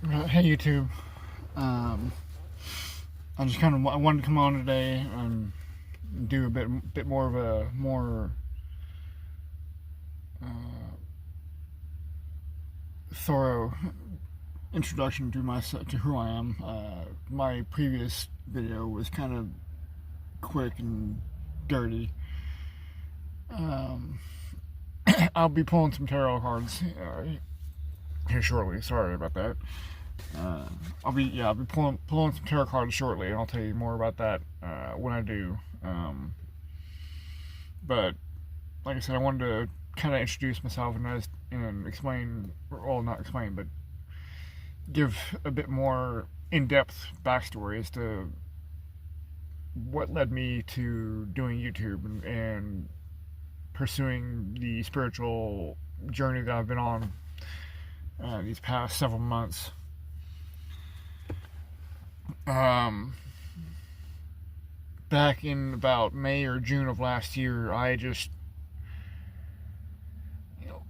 Hey YouTube, I just kind of wanted to come on today and do a bit more of a more thorough introduction to to who I am. My previous video was kind of quick and dirty. Um, I'll be pulling some tarot cards here shortly. Sorry about that. I'll be pulling some tarot cards shortly, and I'll tell you more about that when I do. But like I said, I wanted to kind of introduce myself and explain, well, not explain, but give a bit more in-depth backstory as to what led me to doing YouTube and pursuing the spiritual journey that I've been on these past several months. Back in about May or June of last year, I just, you know,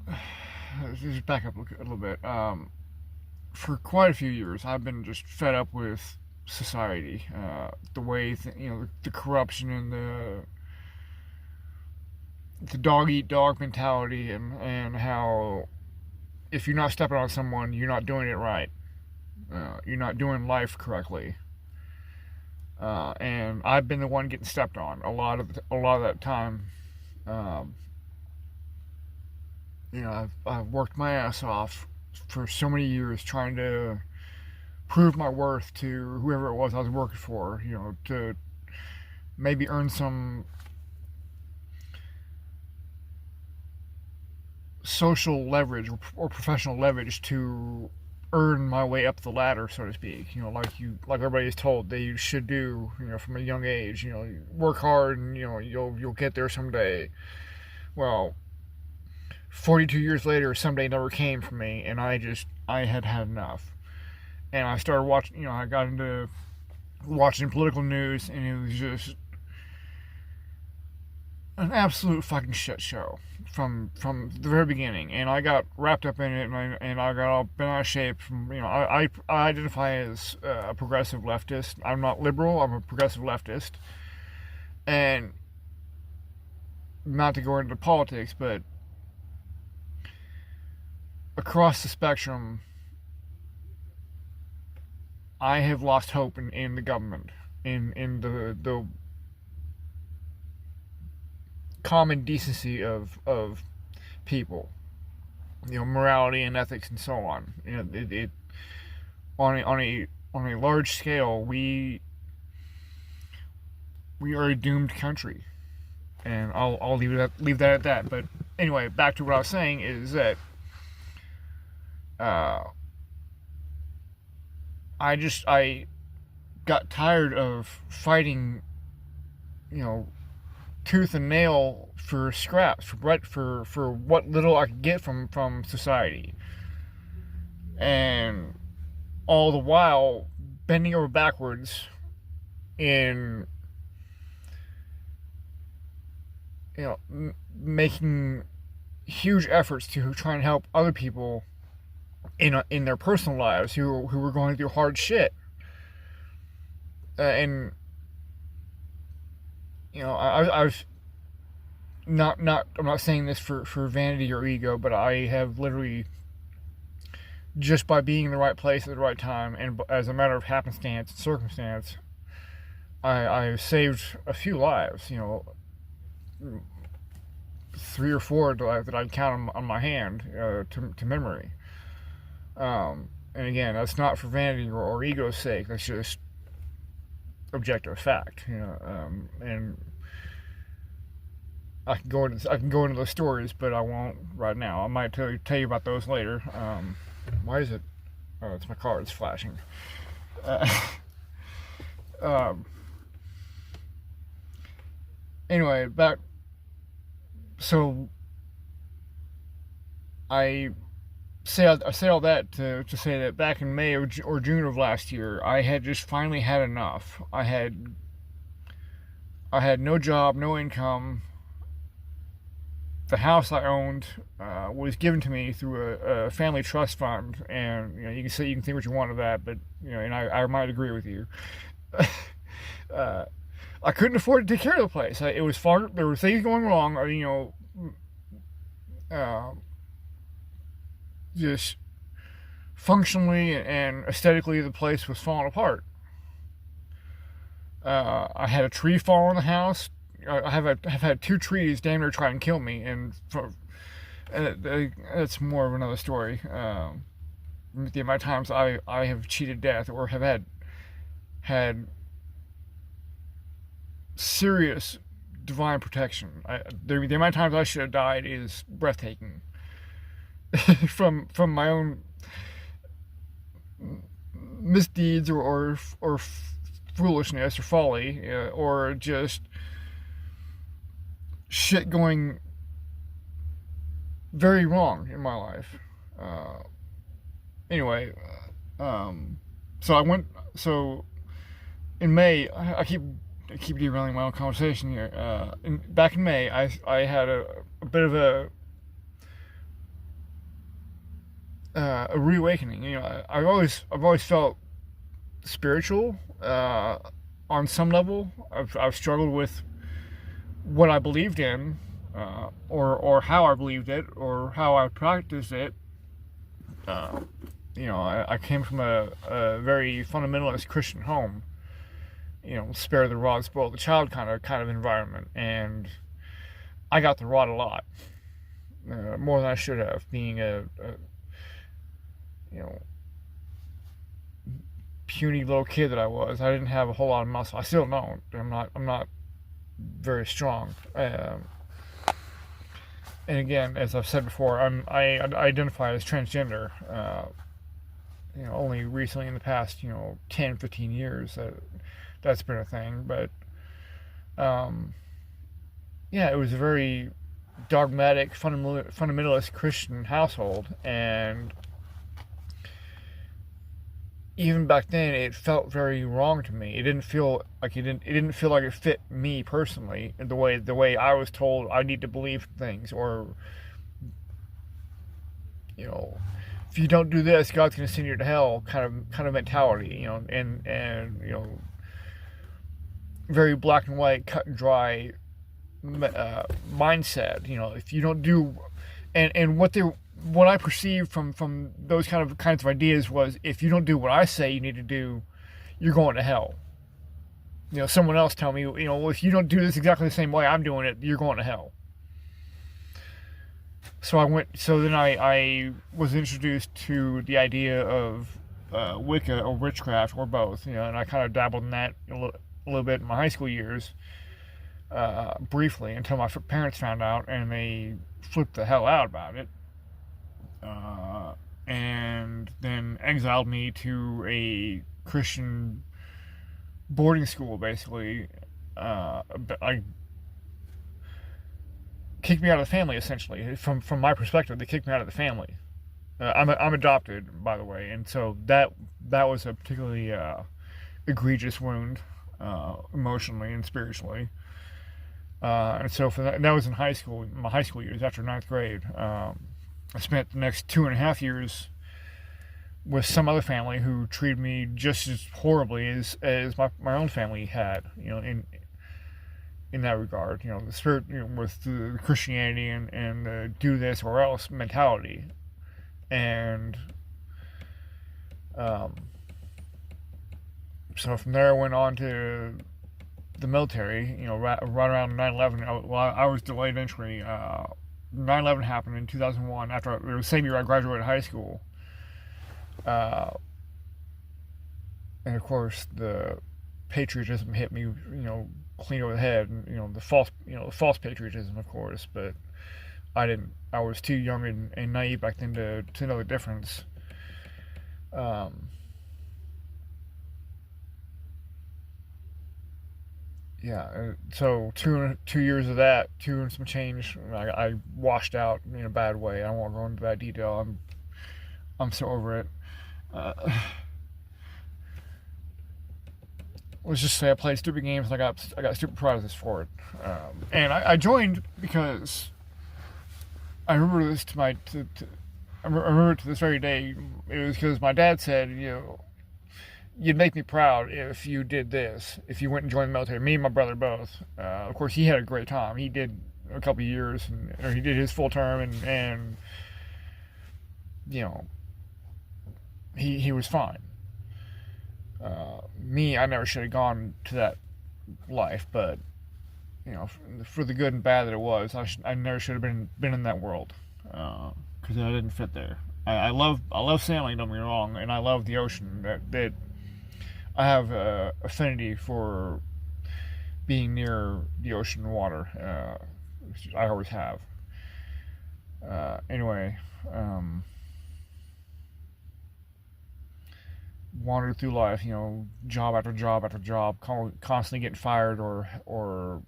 just back up a little bit. For quite a few years, I've been just fed up with society, the way the corruption and the dog eat dog mentality, and how if you're not stepping on someone, you're not doing it right. You're not doing life correctly. And I've been the one getting stepped on a lot of that time. I've worked my ass off for so many years trying to prove my worth to whoever it was I was working for. To maybe earn some social leverage or professional leverage to earn my way up the ladder, so to speak. Like everybody is told they should do. From a young age. Work hard, and you'll get there someday. Well, 42 years later, someday never came for me, and I had enough. And I started watching. I got into watching political news, and it was just an absolute fucking shit show from the very beginning, and I got wrapped up in it, and I got all bent out of shape. I identify as a progressive leftist. I'm not liberal. I'm a progressive leftist, and not to go into politics, but across the spectrum, I have lost hope in the government, in the common decency of people, morality and ethics and so on. It on a large scale, we are a doomed country, and I'll leave that at that. But anyway, back to what I was saying is that I got tired of fighting, tooth and nail for scraps, for what little I could get from society, and all the while bending over backwards in making huge efforts to try and help other people in their personal lives who were going through hard shit. And I've I'm not saying this for vanity or ego, but I have literally, just by being in the right place at the right time, and as a matter of happenstance and circumstance, I've saved a few lives. 3 or 4 that I'd count on my hand to memory. And again, that's not for vanity or ego's sake. That's just objective fact. And I can go into those stories, but I won't right now. I might tell you about those later. Why is it? Oh, it's my car. It's flashing. Anyway, back. So I say all that to say that back in May or June of last year, I had just finally had enough. I had no job, no income. the house I owned was given to me through a family trust fund, and you can say, you can think what you want of that, but and I might agree with you. I couldn't afford to take care of the place. It was far. There were things going wrong. Just functionally and aesthetically, the place was falling apart. I had a tree fall on the house. I have had two trees damn near try and kill me, and that's more of another story. The amount of times I have cheated death or have had serious divine protection. The amount of times I should have died is breathtaking. from my own misdeeds or foolishness or folly, or just shit going very wrong in my life. Anyway, so in May, I keep derailing my own conversation here. Back in May, I had a bit of a reawakening. I've always felt spiritual on some level. I've struggled with what I believed in, or how I believed it, or how I practiced it. I came from a very fundamentalist Christian home. Spare the rod, spoil the child kind of environment, and I got the rod a lot, more than I should have. Being a puny little kid that I was, I didn't have a whole lot of muscle. I still don't. I'm not very strong. And again, as I've said before, I identify as transgender. Only recently in the past 10, 15 years that's been a thing. But it was a very dogmatic, fundamentalist Christian household, and even back then, it felt very wrong to me. It didn't feel like it fit me personally, in the way I was told I need to believe things, or if you don't do this, God's going to send you to hell, kind of mentality, and very black and white, cut and dry mindset. If you don't do, and what I perceived from those kinds of ideas was, if you don't do what I say you need to do, you're going to hell. Someone else tell me, well, if you don't do this exactly the same way I'm doing it, you're going to hell. So then I was introduced to the idea of Wicca or witchcraft, or both, and I kind of dabbled in that a little bit in my high school years, briefly, until my parents found out, and they flipped the hell out about it. And then exiled me to a Christian boarding school, basically. Kicked me out of the family, essentially. From my perspective, they kicked me out of the family. I'm adopted, by the way, and so that was a particularly egregious wound, emotionally and spiritually. And so that was in my high school years, after 9th grade. I spent the next 2.5 years with some other family who treated me just as horribly as my own family had, in that regard. The spirit, with the Christianity and the do this or else mentality. And so from there I went on to the military, right around 9/11. I was delayed entry. 9/11 happened in 2001, after it was the same year I graduated high school. And of course, the patriotism hit me, clean over the head, and the false patriotism, of course. But I was too young and naive back then to know the difference. So 2 years of that, 2 and some change, I washed out in a bad way. I won't go into that detail. I'm so over it. Let's just say I played stupid games and I got stupid prizes for it. And I joined because I remember this to my to I remember to this very day. It was because my dad said, you'd make me proud if you did this, if you went and joined the military. Me and my brother both. Of course, he had a great time. He did a couple of years, or he did his full term, and you know, he was fine. Me, I never should have gone to that life, but for the good and bad that it was, I never should have been in that world, because I didn't fit there. I love sailing. Don't get me wrong, and I love the ocean. That I have affinity for being near the ocean and water. I always have. Anyway, wandered through life, job after job after job, constantly getting fired, or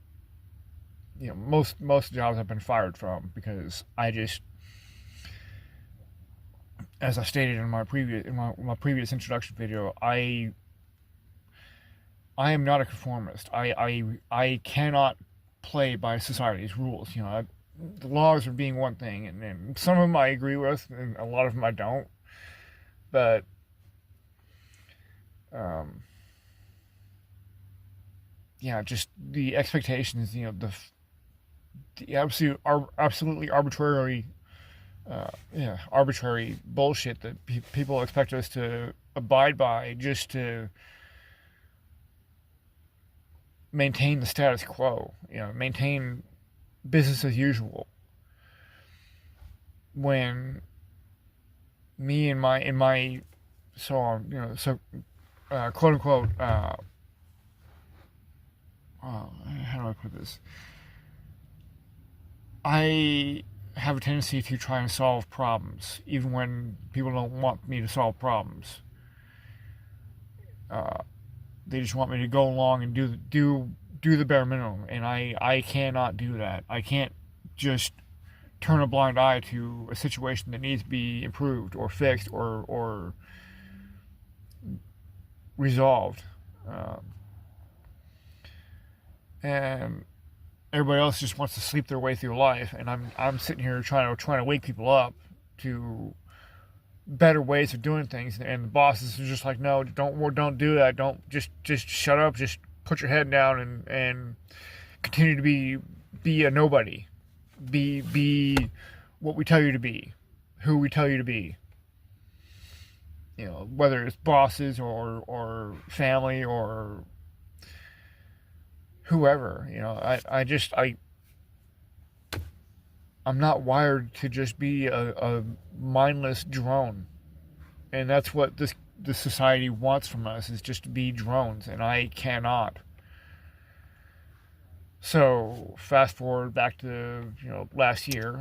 most jobs I've been fired from because I just, as I stated in my previous introduction video, I am not a conformist. I cannot play by society's rules. The laws are being one thing, and some of them I agree with, and a lot of them I don't. But just the expectations, the absolutely arbitrary bullshit that people expect us to abide by just to maintain the status quo, maintain business as usual. When me and my quote unquote, how do I put this? I have a tendency to try and solve problems, even when people don't want me to solve problems. They just want me to go along and do the bare minimum, and I cannot do that. I can't just turn a blind eye to a situation that needs to be improved or fixed or resolved. And everybody else just wants to sleep their way through life, and I'm sitting here trying to wake people up to better ways of doing things, and the bosses are just like, no, don't do that, don't just shut up, just put your head down and continue to be a nobody, be what we tell you to be, who we tell you to be. Whether it's bosses or family or whoever, I'm not wired to just be a mindless drone, and that's what this society wants from us, is just to be drones, and I cannot. So fast forward back to last year,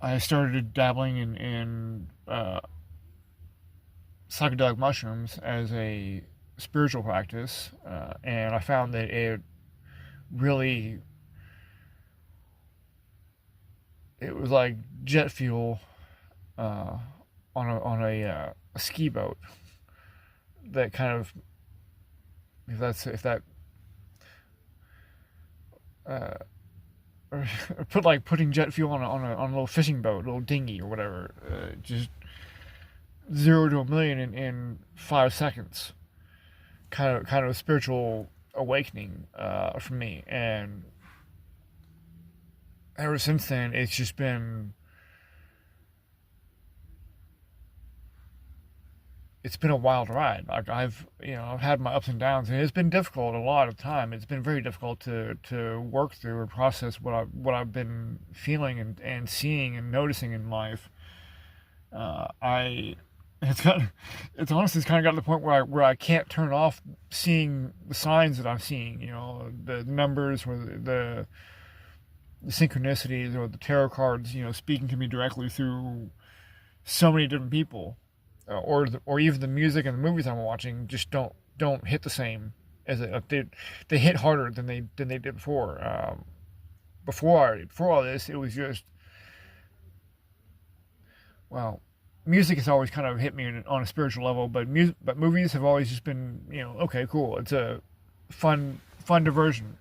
I started dabbling in psychedelic mushrooms as a spiritual practice, and I found that it was like jet fuel on a ski boat. That kind of, putting jet fuel on a little fishing boat, a little dinghy or whatever, just 0 to 1,000,000 in 5 seconds. Kind of a spiritual awakening for me, and ever since then, it's just been a wild ride. Like I've had my ups and downs, and it's been difficult a lot of time. It's been very difficult to work through and process what I've been feeling and seeing and noticing in life. It's honestly kind of got to the point where I can't turn off seeing the signs that I'm seeing. The numbers or the synchronicities or the tarot cards. Speaking to me directly through so many different people. Or even the music and the movies I'm watching just don't hit the same as they hit harder than they did before. Before all this, it was just, well, music has always kind of hit me on a spiritual level, but movies have always just been okay, cool. It's a fun diversion.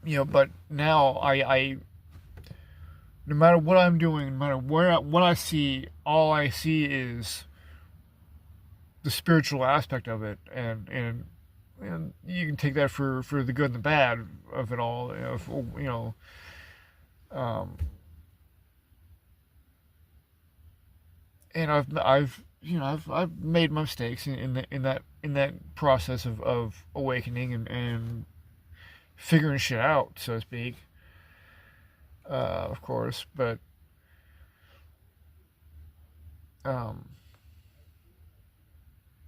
But now no matter what I'm doing, no matter what I see, all I see is the spiritual aspect of it, and you can take that for the good and the bad of it all. Um, and I've made my mistakes in that process of awakening and figuring shit out, so to speak. Of course, but um,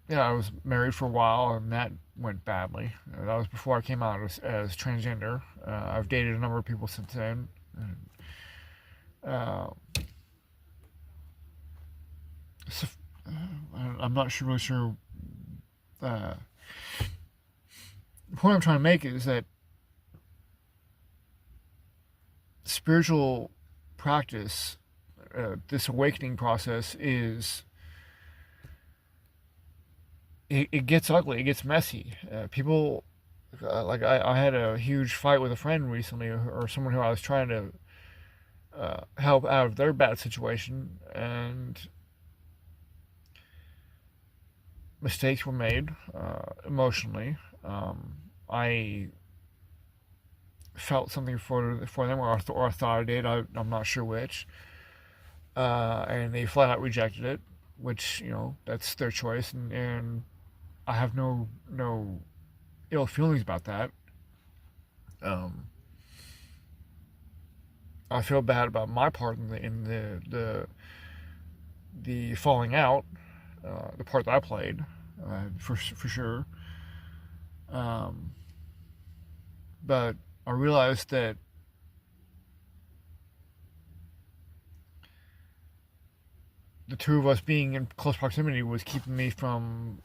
I was married for a while, and that went badly. That was before I came out as transgender. I've dated a number of people since then. And, uh, so, I'm not really sure. Uh, the point I'm trying to make is that spiritual practice, this awakening process, it gets ugly, it gets messy. People, like I had a huge fight with a friend recently, or someone who I was trying to help out of their bad situation, and mistakes were made emotionally. I felt something for them, or I thought I did. I'm not sure which, and they flat out rejected it, which that's their choice, and I have no ill feelings about that. Um, I feel bad about my part in the falling out, the part that I played, for sure. Um, but I realized that the two of us being in close proximity was keeping me from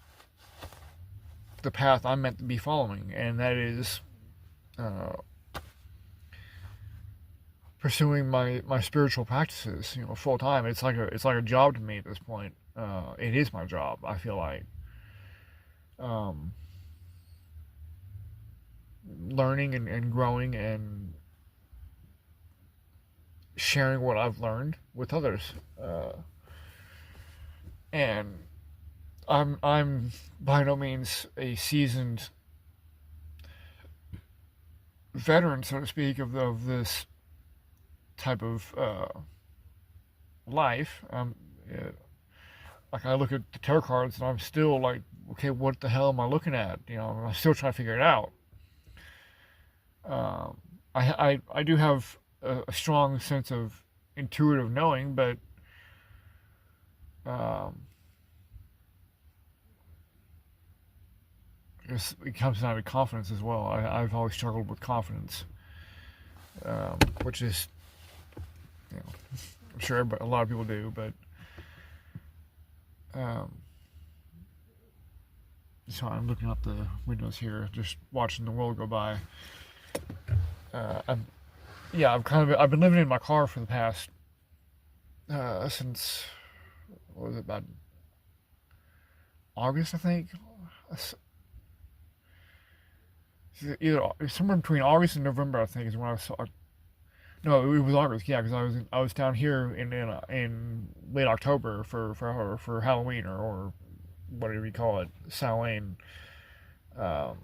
the path I'm meant to be following, and that is uh, pursuing my spiritual practices, full time. It's like a job to me at this point. It is my job. I feel like um, learning and growing and sharing what I've learned with others. And I'm by no means a seasoned veteran, so to speak, of this type of life. Like I look at the tarot cards and I'm still like, okay, what the hell am I looking at? I'm still trying to figure it out. Um, I do have a strong sense of intuitive knowing, but um, it comes down to confidence as well. I've always struggled with confidence, which is, I'm sure a lot of people do, but um, so I'm looking out the windows here, just watching the world go by. I'm, yeah, I've been living in my car for the past since, what was it, about August, I think. Either somewhere between August and November, I think, is when I saw. No, it was August. Yeah, because I was down here in late October for Halloween, or whatever you call it, Samhain. Um,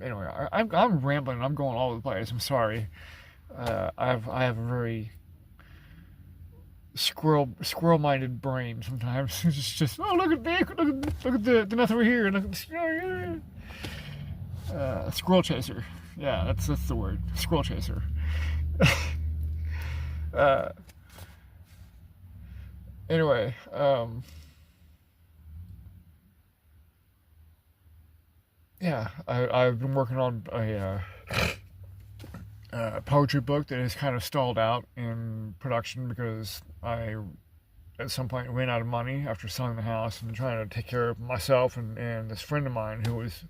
anyway, I'm rambling. I'm going all over the place. I'm sorry. I have a very squirrel minded brain sometimes. It's just, oh, look at that, look at the nothing over here, look at squirrel chaser. Yeah, that's the word, squirrel chaser. uh, anyway, yeah, I've been working on a poetry book that has kind of stalled out in production because I at some point ran out of money after selling the house and trying to take care of myself and this friend of mine who was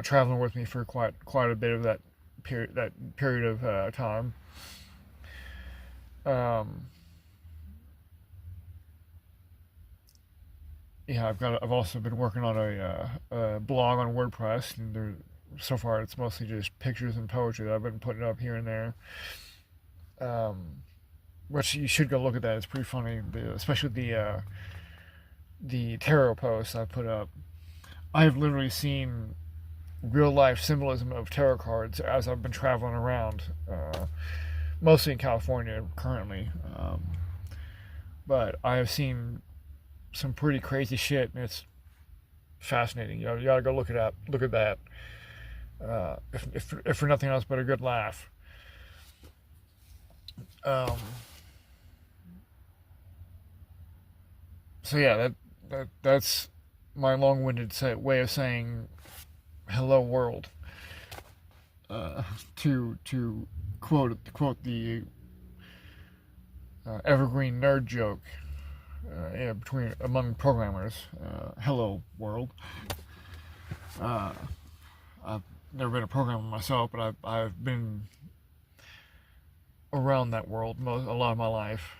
traveling with me for quite a bit of that period of time. Um, yeah, I've also been working on a blog on WordPress, and so far it's mostly just pictures and poetry that I've been putting up here and there. Which you should go look at that. It's pretty funny, especially the tarot posts I put up. I've literally seen real life symbolism of tarot cards as I've been traveling around, mostly in California currently. But I have seen some pretty crazy shit, and it's fascinating. You gotta go look it up. Look at that. If for nothing else but a good laugh. So yeah, that's my long-winded way of saying hello world. To quote the evergreen nerd joke among programmers. Hello world. I've never been a programmer myself, but I've been around that world a lot of my life.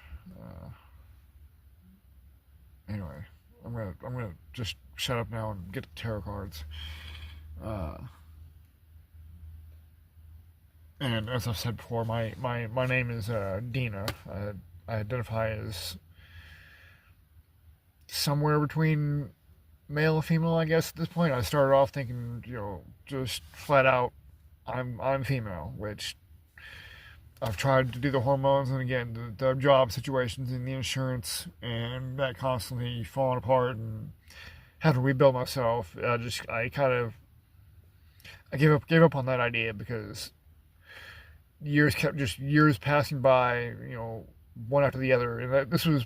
Anyway, I'm gonna just shut up now and get the tarot cards. And as I've said before, my name is Dina. I identify as somewhere between male and female, I guess. At this point, I started off thinking, just flat out, I'm female, which I've tried to do the hormones, and again, the job situations and the insurance, and that constantly falling apart, and had to rebuild myself. I gave up on that idea because years passing by, one after the other, and this was.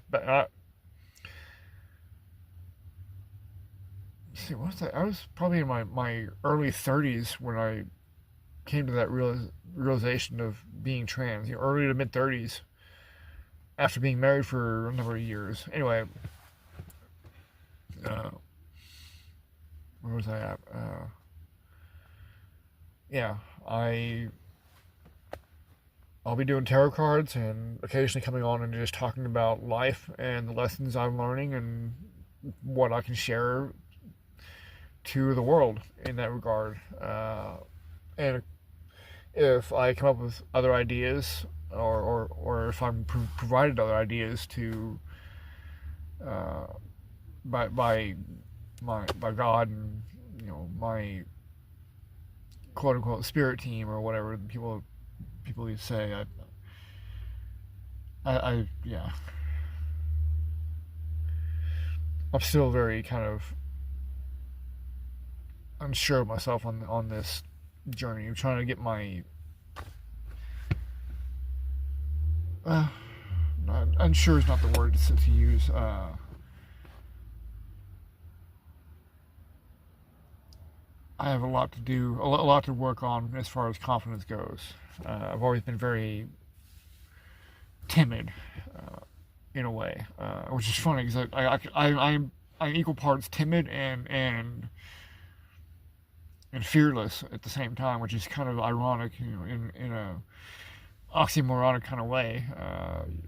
See, what was that? I was probably in my early 30s when I came to that realization of being trans. Early to mid 30s, after being married for a number of years. Anyway, where was I at? Yeah, I'll be doing tarot cards and occasionally coming on and just talking about life and the lessons I'm learning and what I can share to the world in that regard. And if I come up with other ideas, or if I'm provided other ideas to by God and my quote unquote spirit team or whatever people say, yeah, I'm still very kind of unsure of myself on this journey. I'm trying to get my unsure is not the word to use. I have a lot to do, a lot to work on as far as confidence goes. I've always been very timid, in a way, which is funny because I'm equal parts timid and fearless at the same time, which is kind of ironic, in a oxymoronic kind of way.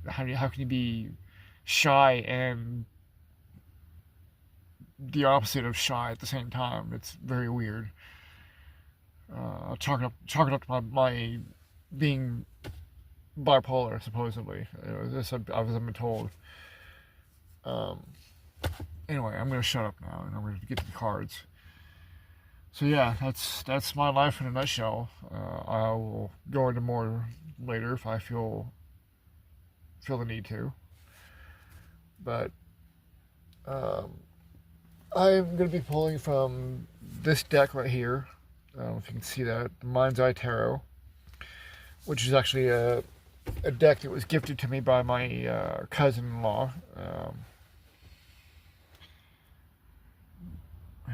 How can you be shy and the opposite of shy at the same time? It's very weird. Chalk it up to my being bipolar, supposedly. This I've been told. Anyway, I'm gonna shut up now and I'm gonna get to the cards. So yeah, that's my life in a nutshell. I will go into more later if I feel the need to. But I'm going to be pulling from this deck right here. I don't know if you can see that, the Mind's Eye Tarot, which is actually a deck that was gifted to me by my cousin-in-law,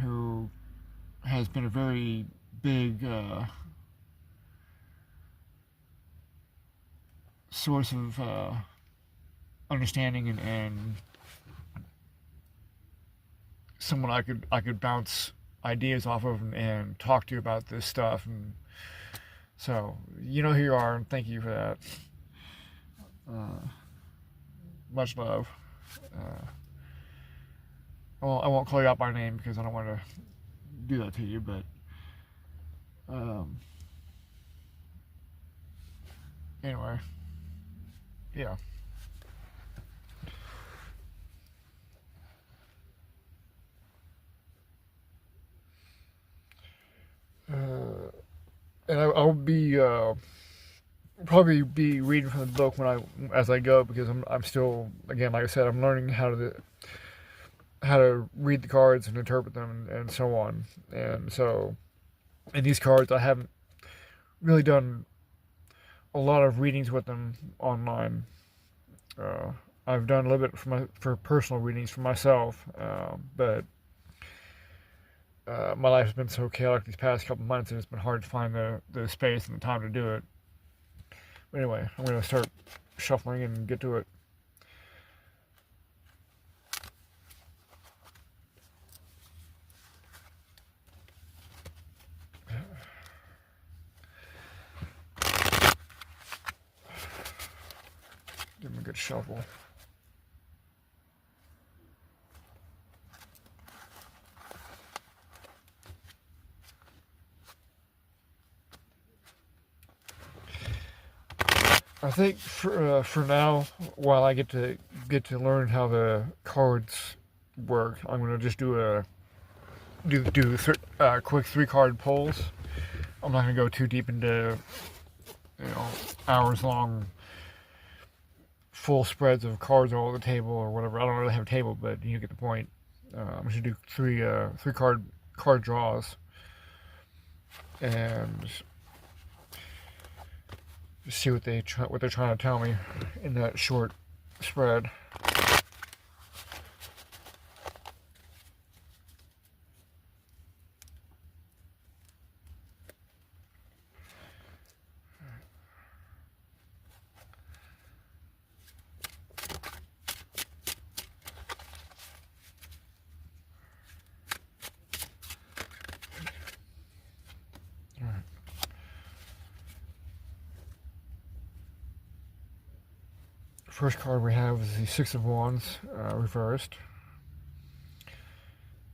who has been a very big source of understanding and someone I could bounce ideas off of and talk to about this stuff. And so you know who you are, and thank you for that. Much love. Well, I won't call you out by name because I don't want to do that to you, but Um, anyway, yeah. And I'll be probably be reading from the book as I go, because I'm still, again, like I said, I'm learning how to read the cards and interpret them, and so on. And so in these cards, I haven't really done a lot of readings with them online. Uh, I've done a little bit for personal readings for myself, but my life has been so chaotic these past couple months that it's been hard to find the space and the time to do it. But anyway, I'm going to start shuffling and get to it. Give him a good shuffle. I think for now, while I get to learn how the cards work, I'm gonna just do quick 3 card pulls. I'm not gonna go too deep into hours long full spreads of cards all over the table or whatever. I don't really have a table, but you get the point. I'm just gonna do three card draws and just see what they're trying to tell me in that short spread. First card we have is the Six of Wands reversed.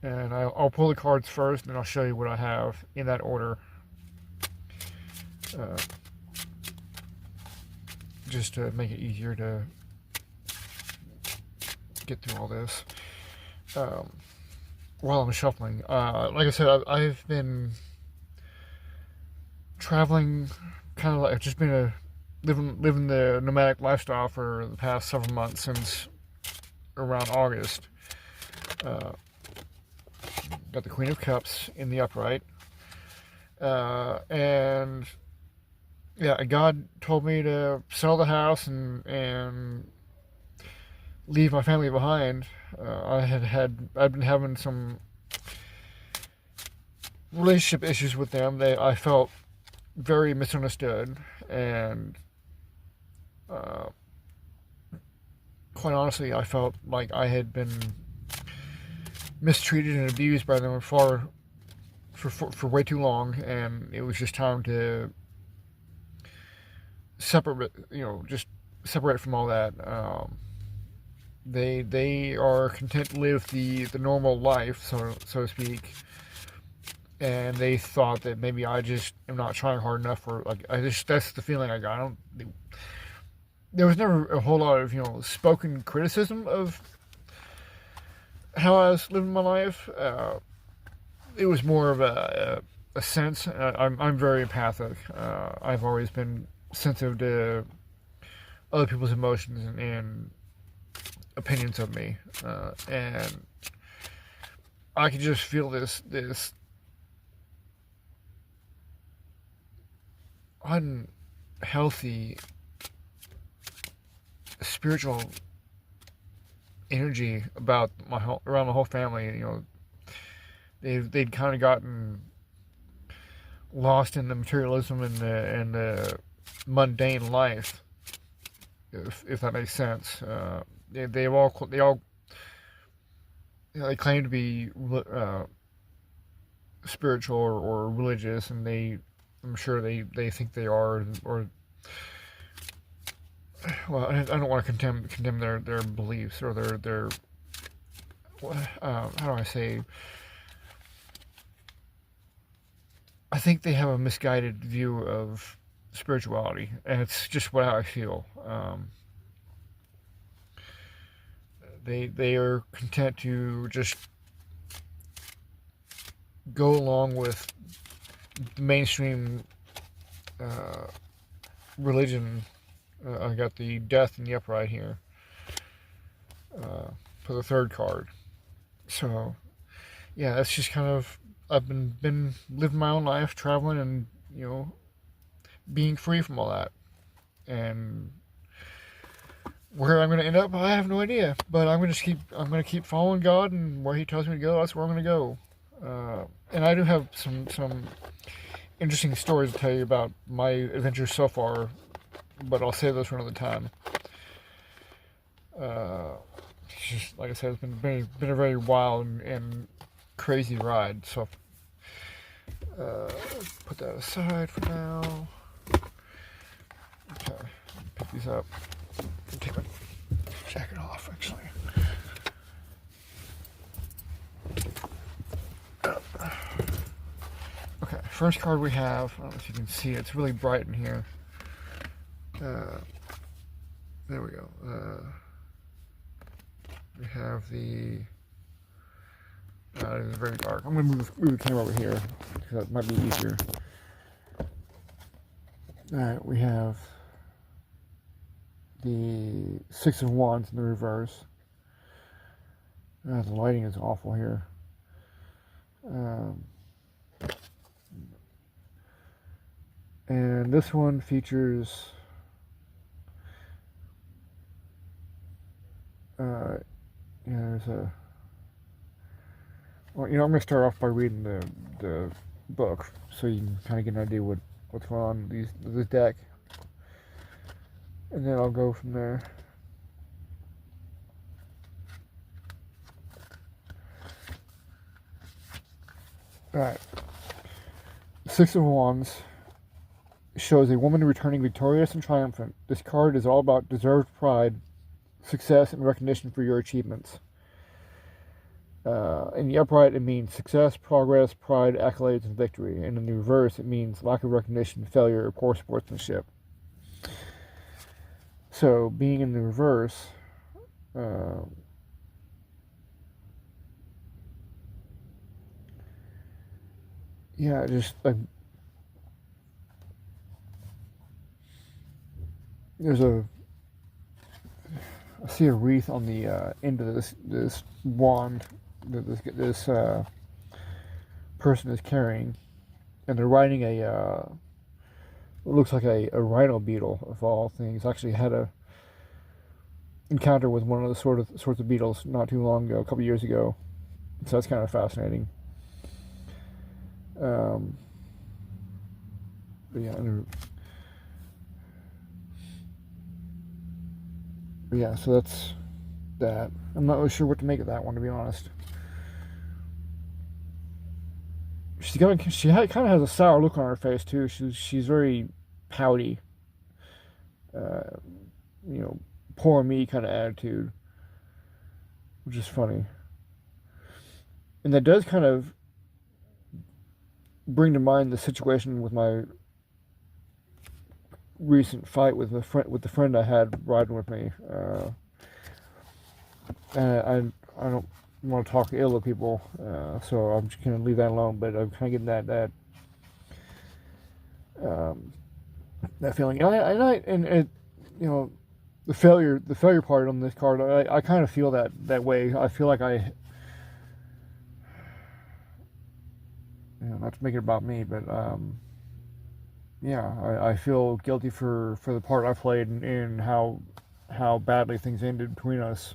And I'll pull the cards first, and then I'll show you what I have in that order. Just to make it easier to get through all this. While I'm shuffling, like I said, I've been traveling, kind of like I've just been living the nomadic lifestyle for the past several months, since around August. Got the Queen of Cups in the upright, and yeah, God told me to sell the house and leave my family behind. I'd been having some relationship issues with them. I felt very misunderstood, and quite honestly, I felt like I had been mistreated and abused by them for way too long, and it was just time to just separate from all that. They are content to live the normal life, so to speak, and they thought that maybe I just am not trying hard enough, or that's the feeling I got. There was never a whole lot of spoken criticism of how I was living my life. It was more of a sense. I'm very empathic. I've always been sensitive to other people's emotions and opinions of me, and I could just feel this unhealthy spiritual energy about around the whole family. They'd kind of gotten lost in the materialism and the mundane life, if that makes sense. They all they claim to be spiritual or religious, and I'm sure they think they are, or well, I don't want to condemn their beliefs or their how do I say, I think they have a misguided view of spirituality, and it's just what I feel. They are content to just go along with the mainstream uh, religion. I got the Death and the Upright here for the third card. So yeah, that's just kind of, I've been living my own life, traveling, and being free from all that. And where I'm going to end up, I have no idea. But I'm going to keep following God, and where He tells me to go, that's where I'm going to go. And I do have some interesting stories to tell you about my adventures so far, but I'll save those for another time. It's just, like I said, it's been a very wild and crazy ride. So put that aside for now. Okay, pick these up. Take my jacket off, actually. Okay, first card we have, I don't know if you can see it, it's really bright in here. There we go. We have the, it's very dark. I'm going to move the camera over here, because that might be easier. Alright, we have the Six of Wands in the reverse. The lighting is awful here. And this one features there's a, well, I'm going to start off by reading the book, so you can kind of get an idea what's going on with this deck, and then I'll go from there. Alright. Six of Wands shows a woman returning victorious and triumphant. This card is all about deserved pride, success, and recognition for your achievements. In the upright, it means success, progress, pride, accolades, and victory. And in the reverse, it means lack of recognition, failure, or poor sportsmanship. So, being in the reverse, yeah, just like, I see a wreath on the end of this wand that this person is carrying, and they're riding a what looks like a rhino beetle of all things. I actually had a encounter with one of the sorts of beetles not too long ago, a couple years ago, so that's kind of fascinating. But yeah, so that's that. I'm not really sure what to make of that one, to be honest. She kind of has a sour look on her face too. She's very pouty, poor me kind of attitude, which is funny. And that does kind of bring to mind the situation with my recent fight with the friend I had riding with me. And I don't want to talk ill of people, so I'm just gonna leave that alone. But I'm kind of getting that feeling, and the failure part on this card. I kind of feel that way. I feel like not to make it about me, but I feel guilty for the part I played in how badly things ended between us.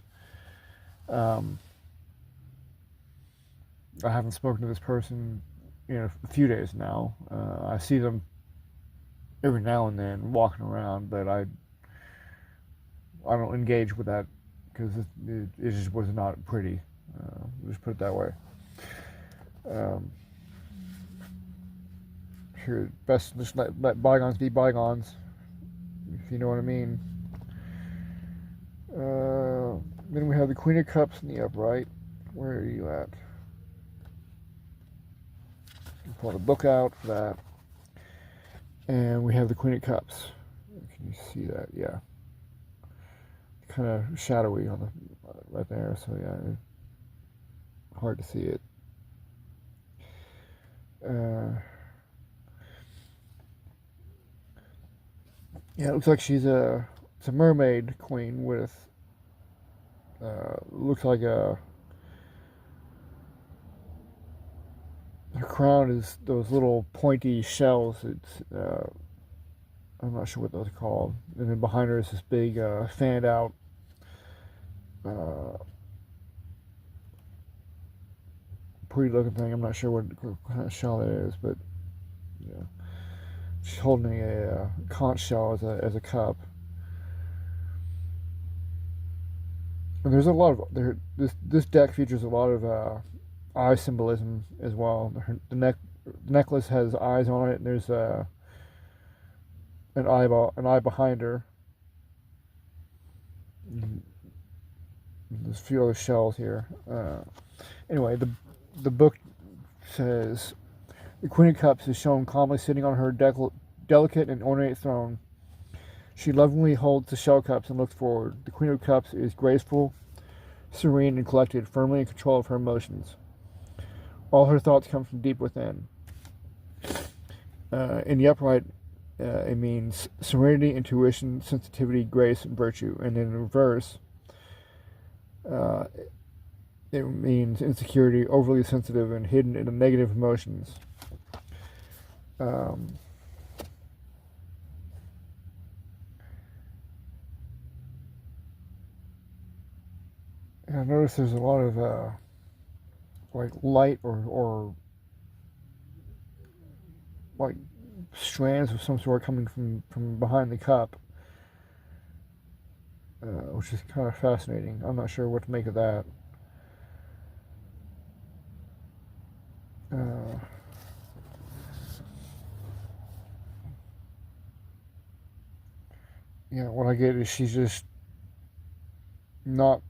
I haven't spoken to this person in a few days now. I see them every now and then walking around, but I don't engage with that because it just was not pretty. Just put it that way. Here, best just let bygones be bygones, if you know what I mean. Then we have the Queen of Cups in the upright. Where are you at? Pull the book out for that. And we have the Queen of Cups. Can you see that? Yeah. Kind of shadowy on the right there, so yeah, hard to see it. Yeah, it looks like it's a mermaid queen with looks like her crown is those little pointy shells. It's I'm not sure what those are called. And then behind her is this big fanned out pretty looking thing. I'm not sure what kind of shell it is, but yeah, she's holding a conch shell as a cup. And there's a lot of this deck features a lot of eye symbolism as well. The necklace has eyes on it, and there's an eye behind her. There's a few other shells here. Anyway, the book says the Queen of Cups is shown calmly sitting on her delicate and ornate throne. She lovingly holds the shell cups and looks forward. The Queen of Cups is graceful, serene, and collected, firmly in control of her emotions. All her thoughts come from deep within. In the upright, it means serenity, intuition, sensitivity, grace, and virtue. And in reverse, it means insecurity, overly sensitive, and hidden in the negative emotions. And I noticed there's a lot of like light or like strands of some sort coming from behind the cup, which is kind of fascinating. I'm not sure what to make of that. Yeah, what I get is she's just not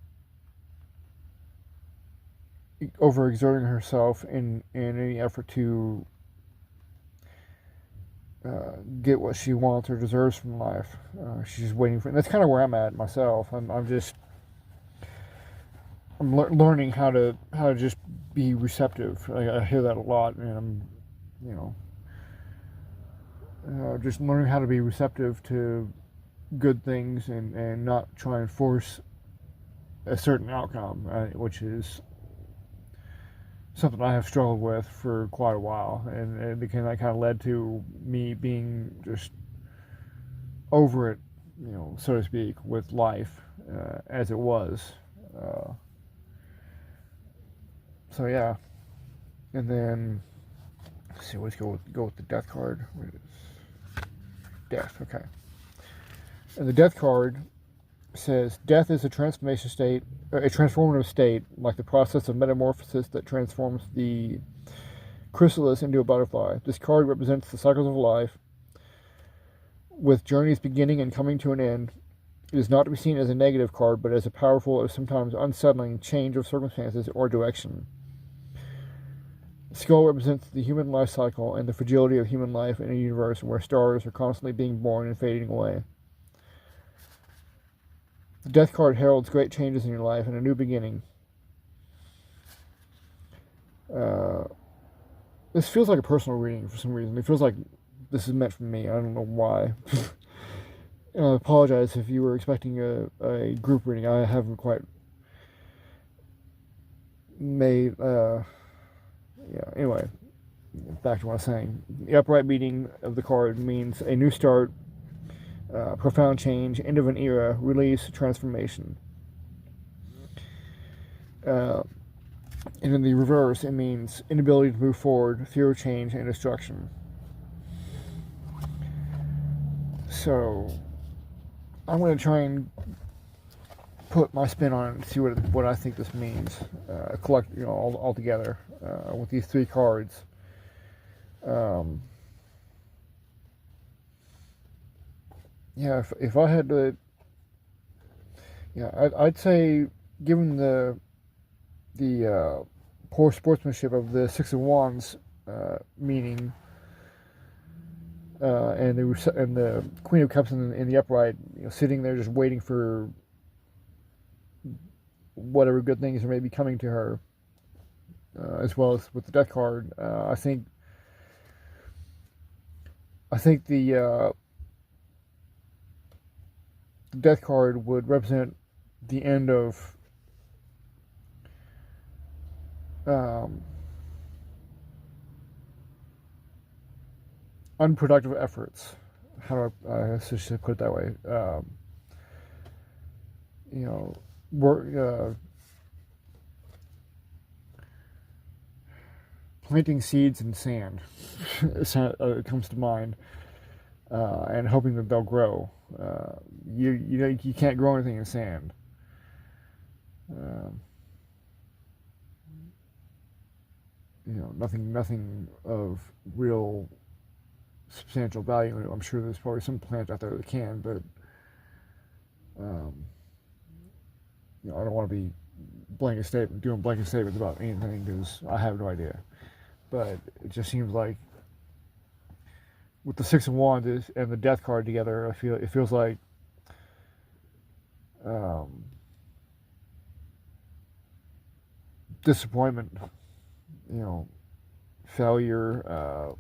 overexerting herself in any effort to get what she wants or deserves from life. She's just waiting for it. And that's kind of where I'm at myself. I'm learning how to just be receptive. I hear that a lot, and I'm just learning how to be receptive to good things and not try and force a certain outcome, which is something I have struggled with for quite a while, and that kind of led to me being just over it, so to speak, with life as it was. So yeah, and then let's see, let's go with the death card. What is death? Okay, and the death card says death is a transformative state, like the process of metamorphosis that transforms the chrysalis into a butterfly. This card represents the cycles of life, with journeys beginning and coming to an end. It is not to be seen as a negative card, but as a powerful, or sometimes unsettling, change of circumstances or direction. The skull represents the human life cycle and the fragility of human life in a universe where stars are constantly being born and fading away. The death card heralds great changes in your life and a new beginning. This feels like a personal reading for some reason. It feels like this is meant for me. I don't know why. I apologize if you were expecting a group reading. I haven't quite made... anyway, back to what I was saying. The upright meaning of the card means a new start, profound change, end of an era, release, transformation. And in the reverse, it means inability to move forward, fear of change, and destruction. So, I'm going to try and put my spin on it and see what I think this means. Collect, all together with these three cards. Yeah, if I had to, I'd say, given the poor sportsmanship of the Six of Wands, meaning. And the Queen of Cups in the upright, sitting there just waiting for whatever good things are maybe coming to her, as well as with the Death card. I think the Death card would represent the end of unproductive efforts. How do I should put it that way? Work, planting seeds in sand. It comes to mind, and hoping that they'll grow. You can't grow anything in sand. Nothing of real substantial value. I'm sure there's probably some plants out there that can, but I don't want to be doing blanket statements about anything because I have no idea. But it just seems like with the Six of Wands and the Death card together, it feels like disappointment, failure,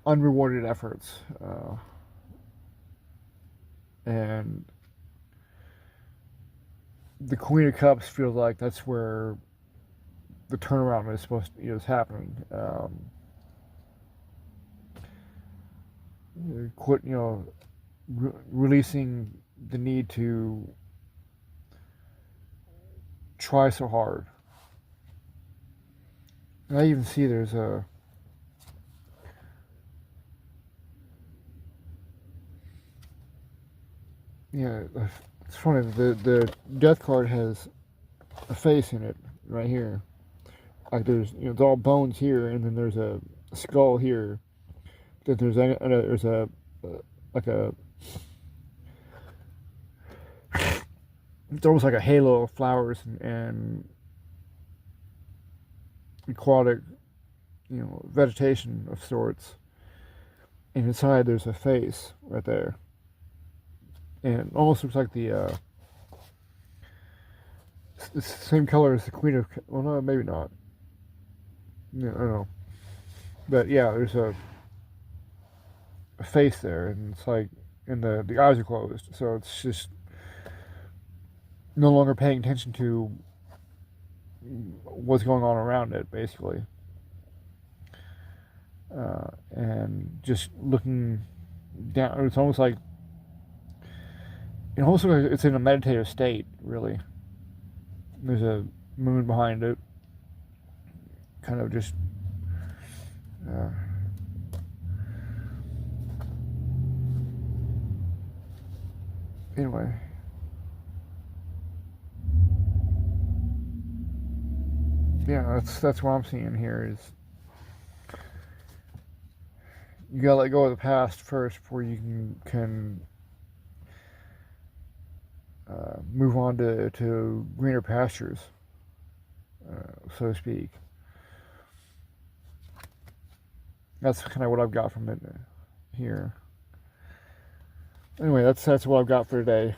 unrewarded efforts, and the Queen of Cups feels like that's where the turnaround is happening. Releasing the need to try so hard. And I even see there's a it's funny. The Death card has a face in it right here. Like there's it's all bones here, and then there's a skull here. Then there's it's almost like a halo of flowers and aquatic, vegetation of sorts. And inside there's a face right there. And it almost looks like it's the same color as the Queen of... Well, no, maybe not. I don't know. But yeah, there's a face there, and it's like... And the eyes are closed, so it's just no longer paying attention to what's going on around it, basically. And just looking down... It's almost like... it's in a meditative state, really. There's a moon behind it. Kind of just... anyway. Yeah, that's what I'm seeing here is... You gotta let go of the past first before you can move on to greener pastures, so to speak. That's kind of what I've got from it here. Anyway, that's what I've got for today.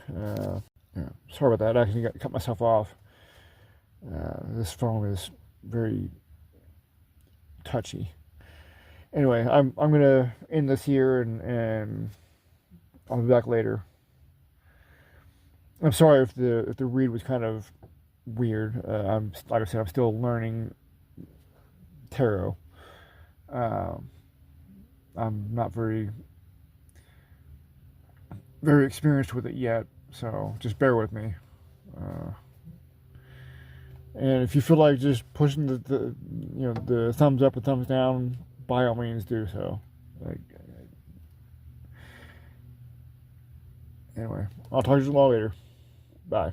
Sorry about that. I actually cut myself off. This phone is very touchy. Anyway, I'm gonna end this here, and I'll be back later. I'm sorry if the read was kind of weird. Like I said, I'm still learning tarot. I'm not very experienced with it yet, so just bear with me. And if you feel like just pushing the thumbs up or thumbs down, by all means do so. Anyway, I'll talk to you all later. Bye.